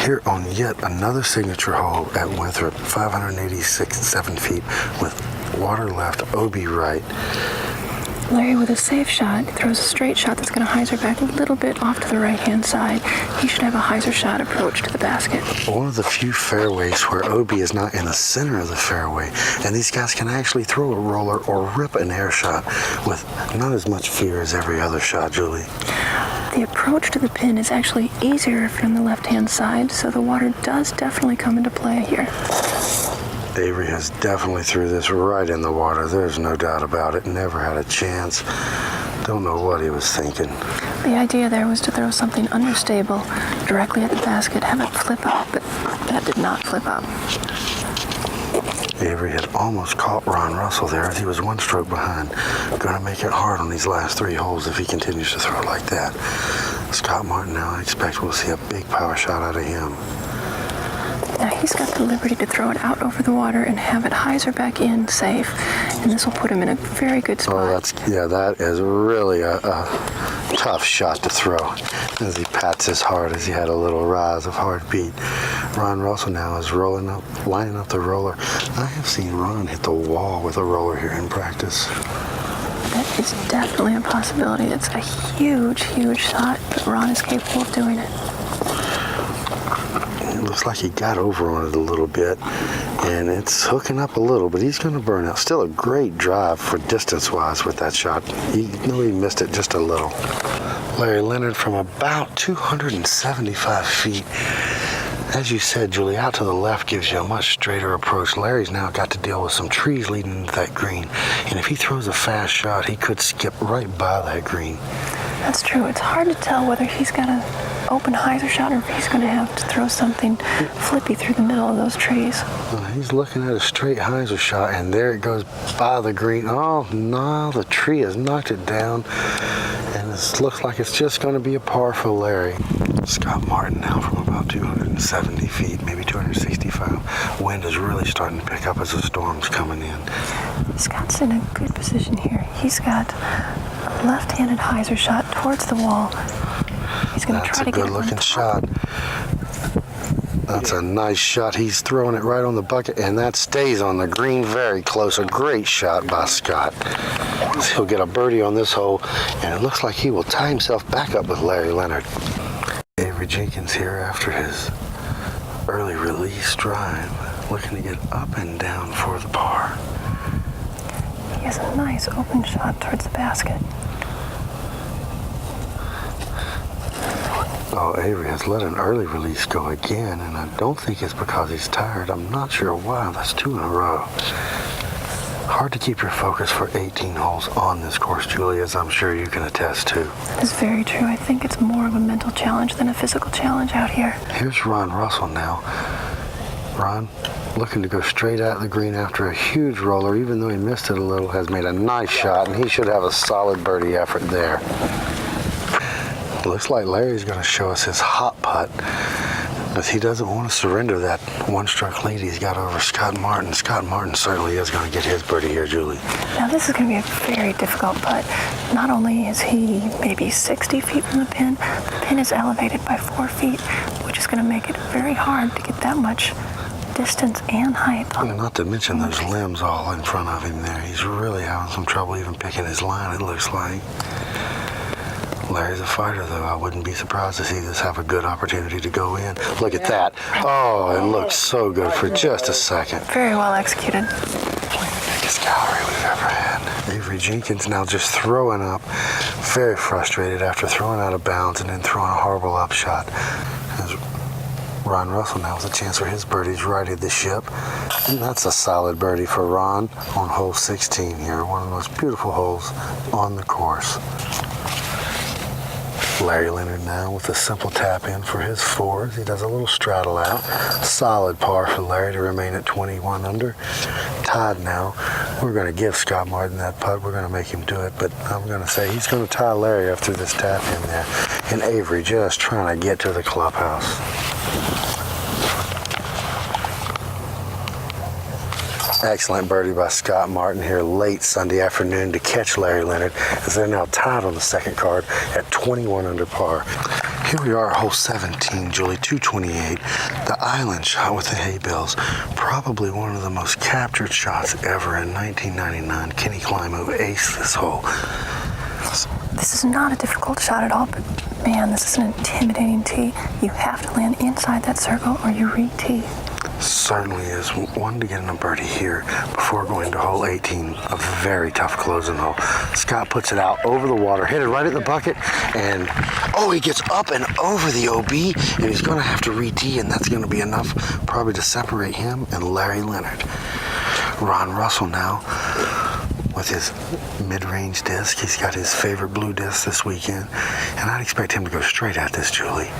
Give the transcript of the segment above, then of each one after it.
here on yet another signature hole at Winthrop, 7 feet with water left, OB right. Larry, with a safe shot, throws a straight shot that's going to hyzer back a little bit off to the right-hand side. He should have a hyzer shot approach to the basket. One of the few fairways where OB is not in the center of the fairway, and these guys can actually throw a roller or rip an air shot with not as much fear as every other shot, Julie. The approach to the pin is actually easier if you're on the left-hand side, so the water does definitely come into play here. Avery has definitely threw this right in the water. There's no doubt about it. Never had a chance. Don't know what he was thinking. The idea there was to throw something understable directly at the basket, have it flip up, but that did not flip up. Avery had almost caught Ron Russell there as he was one stroke behind. Going to make it hard on these last 3 holes if he continues to throw like that. Scott Martin now, I expect we'll see a big power shot out of him. Now he's got the liberty to throw it out over the water and have it hyzer back in safe, and this will put him in a very good spot. Oh, that is really a tough shot to throw as he pats his heart as he had a little rise of heartbeat. Ron Russell now is lining up the roller. I have seen Ron hit the wall with a roller here in practice. That is definitely a possibility. It's a huge, huge shot, but Ron is capable of doing it. It looks like he got over on it a little bit, and it's hooking up a little, but he's going to burn out. Still a great drive for distance-wise with that shot. He missed it just a little. Larry Leonard from about 275 feet. As you said, Julie, out to the left gives you a much straighter approach. Larry's now got to deal with some trees leading into that green, and if he throws a fast shot, he could skip right by that green. That's true. It's hard to tell whether he's got an open hyzer shot or if he's going to have to throw something flippy through the middle of those trees. He's looking at a straight hyzer shot, and there it goes by the green. Oh, no, the tree has knocked it down, and it looks like it's just going to be a par for Larry. Scott Martin now from about 270 feet, maybe 265. Wind is really starting to pick up as the storm's coming in. Scott's in a good position here. He's got a left-handed hyzer shot towards the wall. He's going to try to get it. That's a good-looking shot. That's a nice shot. He's throwing it right on the bucket, and that stays on the green very close. A great shot by Scott. He'll get a birdie on this hole, and it looks like he will tie himself back up with Larry Leonard. Avery Jenkins here after his early release drive, looking to get up and down for the par. He has a nice open shot towards the basket. Oh, Avery has let an early release go again, and I don't think it's because he's tired. I'm not sure why. That's 2 in a row. Hard to keep your focus for 18 holes on this course, Julie, as I'm sure you can attest to. That is very true. I think it's more of a mental challenge than a physical challenge out here. Here's Ron Russell now. Ron, looking to go straight at the green after a huge roller, even though he missed it a little, has made a nice shot, and he should have a solid birdie effort there. Looks like Larry's going to show us his hot putt, but he doesn't want to surrender that one-stroke lead he's got over Scott Martin. Scott Martin certainly is going to get his birdie here, Julie. Now this is going to be a very difficult putt. Not only is he maybe 60 feet from the pin is elevated by 4 feet, which is going to make it very hard to get that much distance and height. Not to mention those limbs all in front of him there. He's really having some trouble even picking his line, it looks like. Larry's a fighter, though. I wouldn't be surprised to see this have a good opportunity to go in. Look at that. Oh, it looks so good for just a second. Very well executed. Probably the biggest gallery we've ever had. Avery Jenkins now just throwing up, very frustrated after throwing out of bounds and then throwing a horrible upshot. As Ron Russell now has a chance for his birdies righted the ship. And that's a solid birdie for Ron on hole 16 here. One of the most beautiful holes on the course. Larry Leonard now with a simple tap in for his 4s. He does a little straddle out. Solid par for Larry to remain at 21 under. Tied now. We're going to give Scott Martin that putt. We're going to make him do it, but I'm going to say he's going to tie Larry after this tap in there. And Avery just trying to get to the clubhouse. Excellent birdie by Scott Martin here late Sunday afternoon to catch Larry Leonard, as they're now tied on the second card at 21 under par. Here we are, hole 17, Julie, 228. The island shot with the hay bales. Probably one of the most captured shots ever in 1999. Kenny Climo aced this hole. This is not a difficult shot at all, but man, this is an intimidating tee. You have to land inside that circle or you re-tee. Certainly is. One to get in a birdie here before going to hole 18. A very tough closing hole. Scott puts it out over the water, hit it right at the bucket, and he gets up and over the OB, and he's going to have to re-tee, and that's going to be enough probably to separate him and Larry Leonard. Ron Russell now with his mid-range disc. He's got his favorite blue disc this weekend, and I'd expect him to go straight at this, Julie.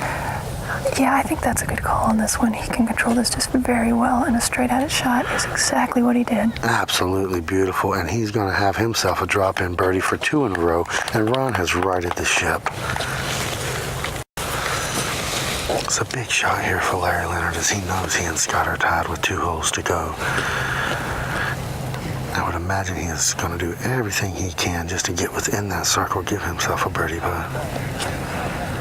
Yeah, I think that's a good call on this one. He can control this just very well, and a straight-at-it shot is exactly what he did. Absolutely beautiful, and he's going to have himself a drop-in birdie for 2 in a row, and Ron has righted the ship. It's a big shot here for Larry Leonard, as he knows he and Scott are tied with 2 holes to go. I would imagine he is going to do everything he can just to get within that circle, give himself a birdie putt.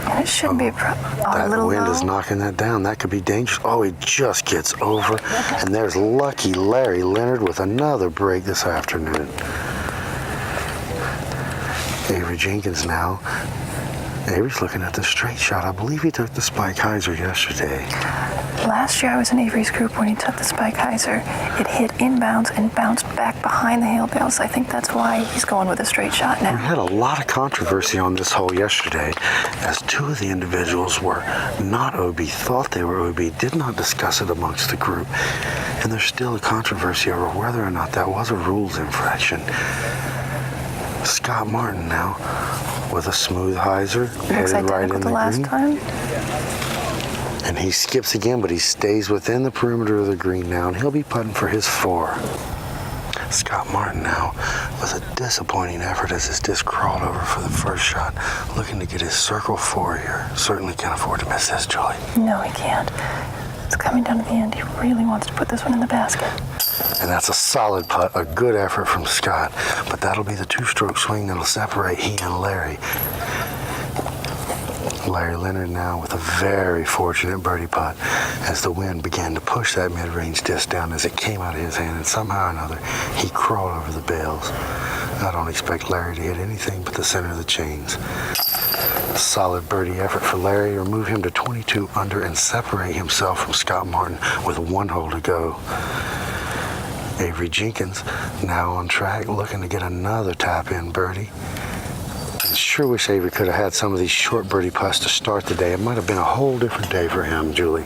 And it shouldn't be a problem. That wind is knocking that down. That could be dangerous. He just gets over. And there's lucky Larry Leonard with another break this afternoon. Avery Jenkins now. Avery's looking at the straight shot. I believe he took the Spike Heiser yesterday. Last year I was in Avery's group when he took the Spike Heiser. It hit inbounds and bounced back behind the hail bales. I think that's why he's going with a straight shot now. We had a lot of controversy on this hole yesterday, as 2 of the individuals were not OB, thought they were OB, did not discuss it amongst the group. And there's still a controversy over whether or not that was a rules infraction. Scott Martin now with a smooth Heiser, headed right in the last time. And he skips again, but he stays within the perimeter of the green now, and he'll be putting for his 4. Scott Martin now with a disappointing effort as his disc crawled over for the first shot, looking to get his circle 4 here. Certainly can't afford to miss this, Julie. No, he can't. It's coming down to the end. He really wants to put this one in the basket. And that's a solid putt, a good effort from Scott. But that'll be the 2-stroke swing that'll separate he and Larry. Larry Leonard now with a very fortunate birdie putt as the wind began to push that mid-range disc down as it came out of his hand, and somehow or another he crawled over the bales. I don't expect Larry to hit anything but the center of the chains. A solid birdie effort for Larry to move him to 22 under and separate himself from Scott Martin with 1 hole to go. Avery Jenkins now on track, looking to get another tap-in birdie. I sure wish Avery could have had some of these short birdie putts to start the day. It might have been a whole different day for him, Julie.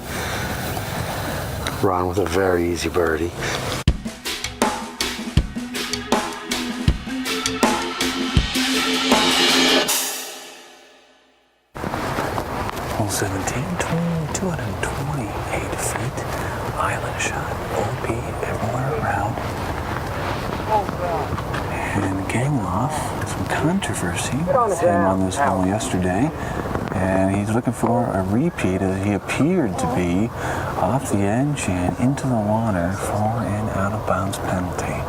Ron with a very easy birdie. Hole 17, 228 feet. Island shot, OB everywhere around. And Gangloff, some controversy with him on this hole yesterday. And he's looking for a repeat, as he appeared to be off the edge and into the water for an out-of-bounds penalty.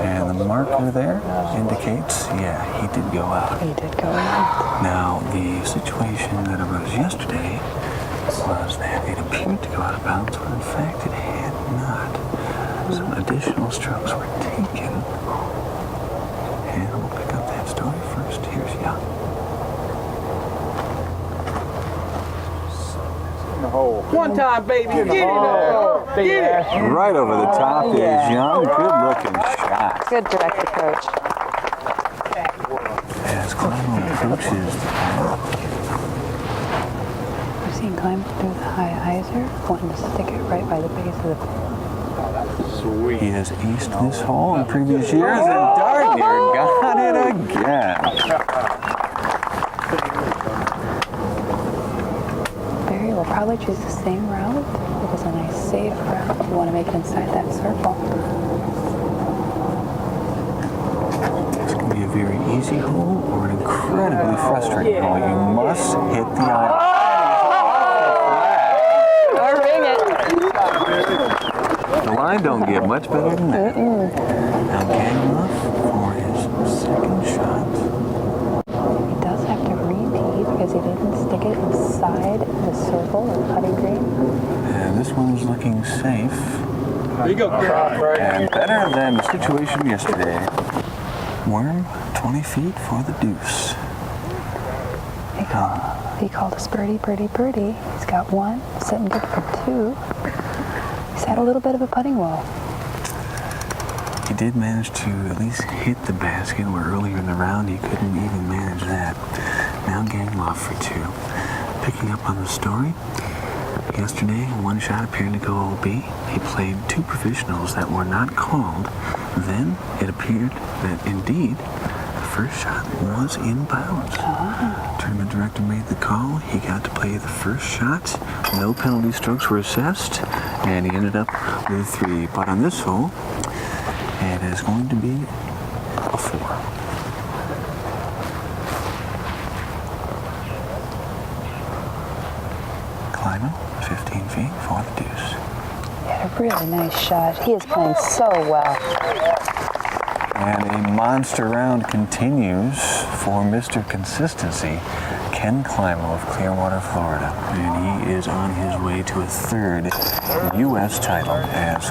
And the marker there indicates, yeah, he did go out. He did go out. Now, the situation that arose yesterday was that it appeared to go out of bounds, but in fact it had not. Some additional strokes were taken. And we'll pick up that story first. Here's Young. One time, baby. Get it up. Get it. Right over the top is Young. Good looking shot. Good direct approach. As Climo approaches the path. I've seen Climb do the high Heiser, wanting to stick it right by the base of the pin. He has aced this hole in previous years, and darn near got it again. Barry will probably choose the same route. It was a nice safe route if you want to make it inside that circle. This can be a very easy hole or an incredibly frustrating hole. You must hit the island. Or ring it. The line don't get much better than that. Now Gangloff for his second shot. He does have to repeat because he didn't stick it inside the circle or putting green. And this one's looking safe. There you go, Chris. And better than the situation yesterday. Worm, 20 feet for the deuce. He called us birdie, birdie, birdie. He's got one, sitting good for two. He's had a little bit of a putting wall. He did manage to at least hit the basket, where earlier in the round he couldn't even manage that. Now gang off for two. Picking up on the story, yesterday one shot appeared to go OB. He played two professionals that were not called. Then it appeared that indeed the first shot was in bounds. Tournament director made the call. He got to play the first shot. No penalty strokes were assessed, and he ended up with three. But on this hole, it is going to be a four. Climbing 15 feet for the deuce. He had a really nice shot. He is playing so well. And a monster round continues for Mr. Consistency, Ken Climo of Clearwater, Florida. And he is on his way to a third U.S. title as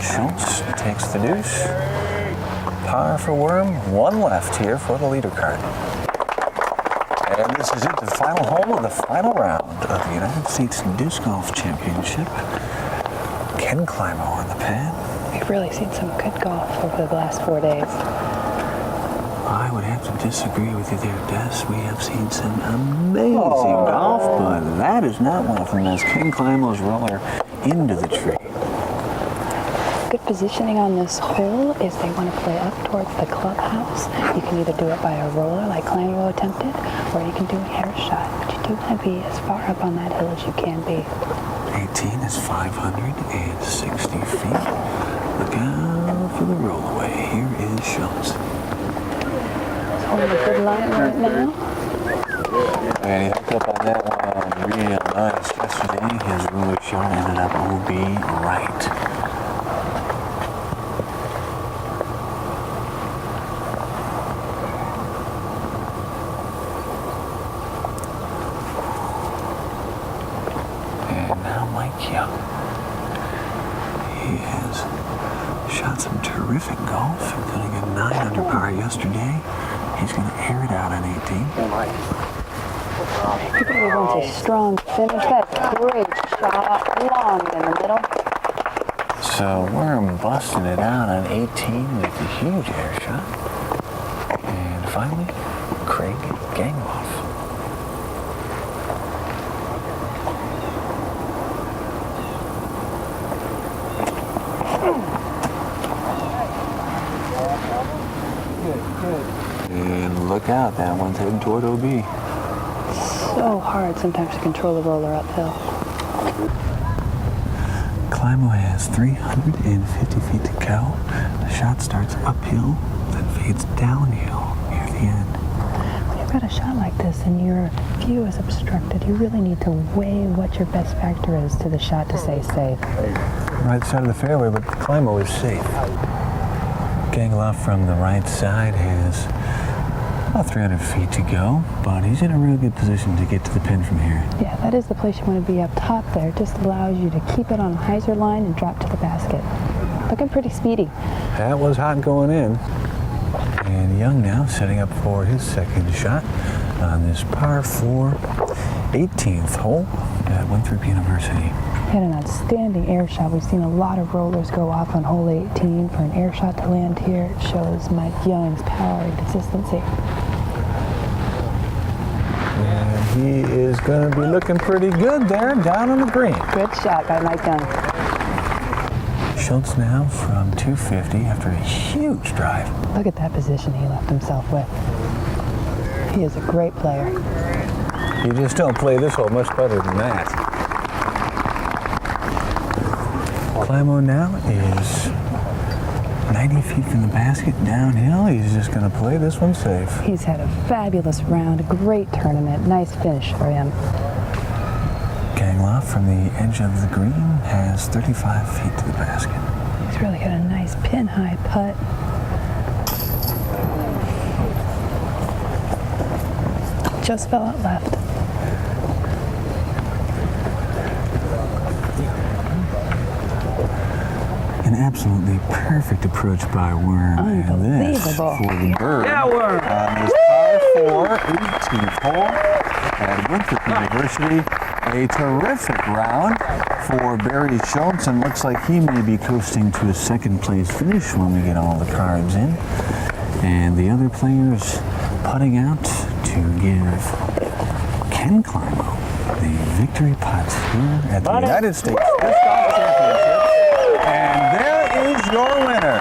Schultz takes the deuce. Par for Worm, one left here for the leader card. And this is it, the final hole of the final round of the United States Disc Golf Championship. Ken Climo on the pad. We've really seen some good golf over the last 4 days. I would have to disagree with you there, Des. We have seen some amazing golf, but that is not one of them as Ken Climo's roller into the tree. Good positioning on this hole is they want to play up towards the clubhouse. You can either do it by a roller like Climo attempted, or you can do a hair shot. But you do want to be as far up on that hill as you can be. 18 is 560 feet. Look out for the rollaway. Here is Schultz. He's holding a good line right now. And he hooked up on that one real nice yesterday. His roller shot ended up OB right. And now Mike Young. He has shot some terrific golf, including a 9 under par yesterday. He's going to air it out on 18. He really wants a strong finish. That's a great shot, long in the middle. So Worm busting it out on 18 with a huge air shot. And finally, Craig Gangloff. And look out, that one's heading toward OB. So hard sometimes to control the roller uphill. Climo has 350 feet to go. The shot starts uphill, then fades downhill near the end. When you've got a shot like this and your view is obstructed, you really need to weigh what your best factor is to the shot to stay safe. Right side of the fairway, but Climo is safe. Gangloff from the right side has about 300 feet to go, but he's in a real good position to get to the pin from here. Yeah, that is the place you want to be up top there. It just allows you to keep it on a hyzer line and drop to the basket. Looking pretty speedy. That was hot going in. And Young now setting up for his second shot on this par 4 18th hole at Winthrop University. He had an outstanding air shot. We've seen a lot of rollers go off on hole 18. For an air shot to land here, it shows Mike Young's power and consistency. And he is going to be looking pretty good there down on the green. Good shot by Mike Young. Schultz now from 250 after a huge drive. Look at that position he left himself with. He is a great player. You just don't play this hole much better than that. Climo now is 90 feet from the basket downhill. He's just going to play this one safe. He's had a fabulous round, a great tournament, nice finish for him. Gangloff from the edge of the green has 35 feet to the basket. He's really got a nice pin-high putt. Just fell out left. absolutely perfect approach by Worm. And this Unbelievable. for the bird. Yeah, Worm. On this par 4, 18th hole at Winthrop University. A terrific round for Barry Schultz, and looks like he may be coasting to a second place finish when we get all the cards in. And the other players putting out to give Ken Climo the victory putt here at the United States Disc Golf Championships. And there is your winner.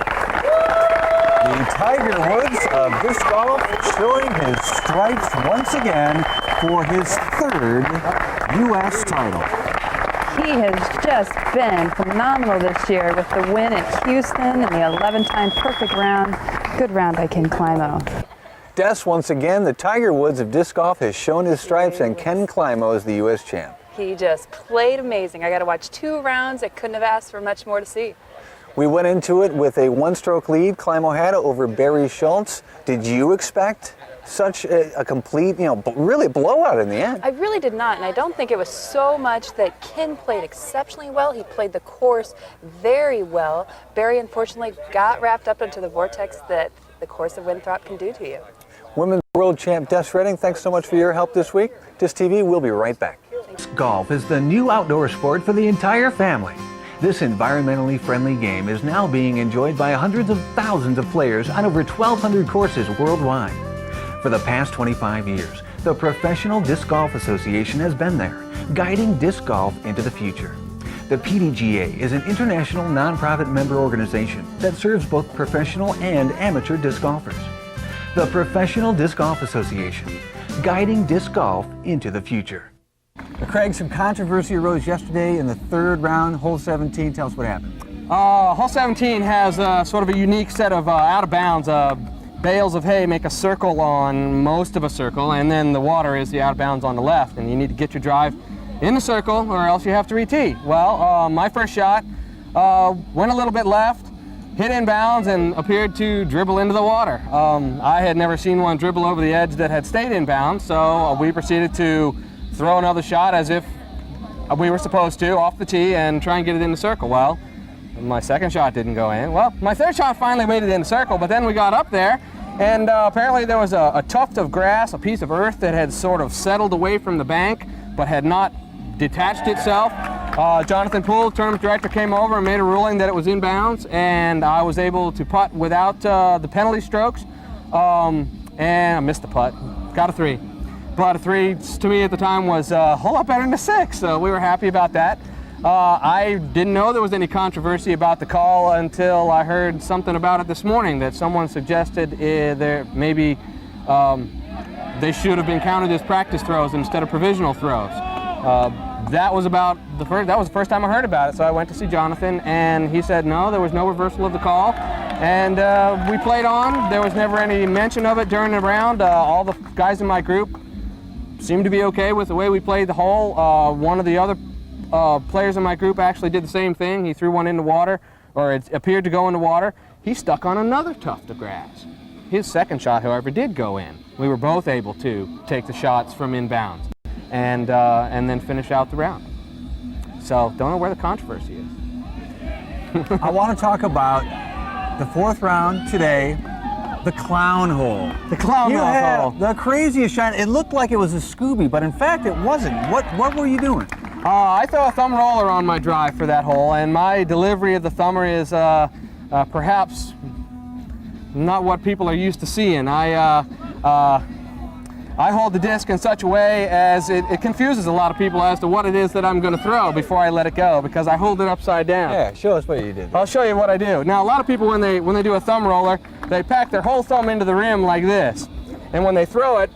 The Tiger Woods of Disc Golf showing his stripes once again for his 3rd U.S. title. He has just been phenomenal this year with the win at Houston and the 11-time perfect round. Good round by Ken Climo. Des, once again, the Tiger Woods of Disc Golf has shown his stripes, and Ken Climo is the U.S. champ. He just played amazing. I got to watch 2 rounds. I couldn't have asked for much more to see. We went into it with a 1-stroke lead Climo had over Barry Schultz. Did you expect such a complete, really blowout in the end? I really did not, and I don't think it was so much that Ken played exceptionally well. He played the course very well. Barry, unfortunately, got wrapped up into the vortex that the course of Winthrop can do to you. Women's World Champ Des Redding, thanks so much for your help this week. Disctv, we'll be right back. Golf is the new outdoor sport for the entire family. This environmentally friendly game is now being enjoyed by hundreds of thousands of players on over 1,200 courses worldwide. For the past 25 years, the Professional Disc Golf Association has been there, guiding disc golf into the future. The PDGA is an international nonprofit member organization that serves both professional and amateur disc golfers. The Professional Disc Golf Association, guiding disc golf into the future. Craig, some controversy arose yesterday in the 3rd round, hole 17. Tell us what happened. Hole 17 has sort of a unique set of out of bounds. Bales of hay make a circle on most of a circle, and then the water is the out of bounds on the left, and you need to get your drive in the circle or else you have to re-tee. Well, my first shot went a little bit left, hit inbounds, and appeared to dribble into the water. I had never seen one dribble over the edge that had stayed inbounds, so we proceeded to throw another shot as if we were supposed to off the tee and try and get it in the circle. Well, my second shot didn't go in. Well, my third shot finally made it in the circle, but then we got up there, and apparently there was a tuft of grass, a piece of earth that had sort of settled away from the bank, but had not detached itself. Jonathan Poole, tournament director, came over and made a ruling that it was inbounds, and I was able to putt without the penalty strokes, and I missed the putt. Got a 3. But a 3 to me at the time was a whole lot better than a 6, so we were happy about that. I didn't know there was any controversy about the call until I heard something about it this morning, that someone suggested there maybe they should have been counted as practice throws instead of provisional throws. That was the first time I heard about it, so I went to see Jonathan, and he said no, there was no reversal of the call, and we played on. There was never any mention of it during the round. All the guys in my group seemed to be okay with the way we played the hole. One of the other players in my group actually did the same thing. He threw one in the water, or it appeared to go in the water. He stuck on another tuft of grass. His second shot, however, did go in. We were both able to take the shots from inbounds and then finish out the round. So don't know where the controversy is. I want to talk about the 4th round today, the clown hole. The clown You hole. had the craziest shot. It looked like it was a Scooby, but in fact it wasn't. What were you doing? I throw a thumb roller on my drive for that hole, and my delivery of the thumber is perhaps not what people are used to seeing. I hold the disc in such a way as it confuses a lot of people as to what it is that I'm going to throw before I let it go, because I hold it upside down. Yeah, show us what you did. I'll show you what I do. Now, a lot of people, when they do a thumb roller, they pack their whole thumb into the rim like this, and when they throw it,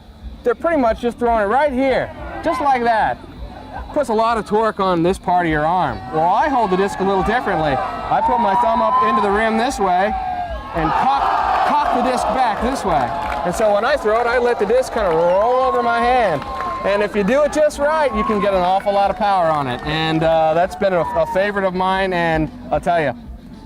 they're pretty much just throwing it right here, just like that. Puts a lot of torque on this part of your arm. Well, I hold the disc a little differently. I put my thumb up into the rim this way and cock the disc back this way. And so when I throw it, I let the disc kind of roll over my hand. And if you do it just right, you can get an awful lot of power on it. And that's been a favorite of mine, and I'll tell you,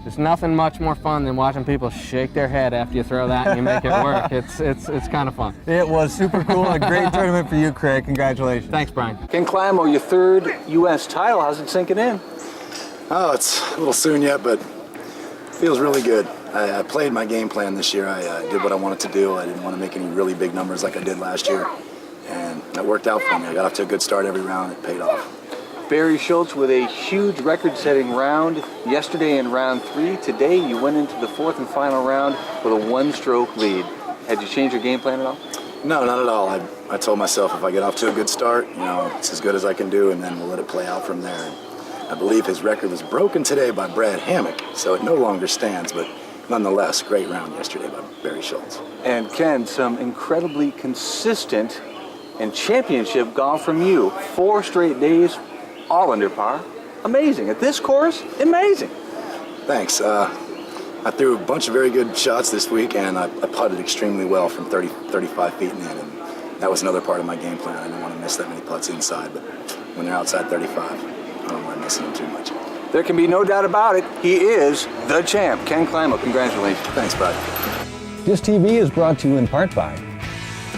there's nothing much more fun than watching people shake their head after you throw that and you make it work. It's kind of fun. It was super cool and a great tournament for you, Craig. Congratulations. Thanks, Brian. Ken Climo, your 3rd U.S. title. How's it sinking in? Oh, it's a little soon yet, but Feels really good. I played my game plan this year. I did what I wanted to do. I didn't want to make any really big numbers like I did last year. And that worked out for me. I got off to a good start every round. It paid off. Barry Schultz with a huge record-setting round yesterday in round 3. Today you went into the 4th and final round with a 1-stroke lead. Had you changed your game plan at all? No, not at all. I told myself if I get off to a good start, you know, it's as good as I can do, and then we'll let it play out from there. And I believe his record was broken today by Brad Hammock, so it no longer stands, but nonetheless, great round yesterday by Barry Schultz. And Ken, some incredibly consistent and championship golf from you. 4 straight days, all under par. Amazing. At this course, amazing. Thanks. I threw a bunch of very good shots this week, and I putted extremely well from 35 feet in, and that was another part of my game plan. I didn't want to miss that many putts inside, but when they're outside 35, I don't mind missing them too much. There can be no doubt about it. He is the champ. Ken Climo, congratulations. Thanks, bud. Disctv is brought to you in part by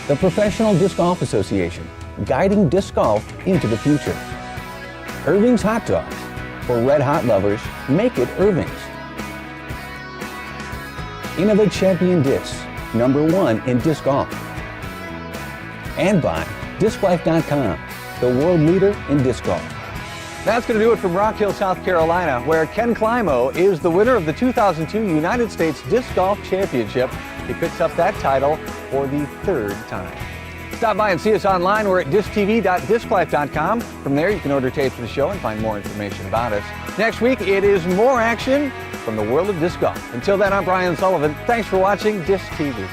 the Professional Disc Golf Association, guiding disc golf into the future. Irving's Hot Dogs. For red hot lovers, make it Irving's. Innovate Champion Discs, #1 in disc golf. And by DiscLife.com, the world leader in disc golf. That's going to do it from Rock Hill, South Carolina, where Ken Climo is the winner of the 2002 United States Disc Golf Championship. He picks up that title for the 3rd time. Stop by and see us online. We're at disctv.disclife.com. From there, you can order tapes of the show and find more information about us. Next week, it is more action from the world of disc golf. Until then, I'm Brian Sullivan. Thanks for watching Disc TV.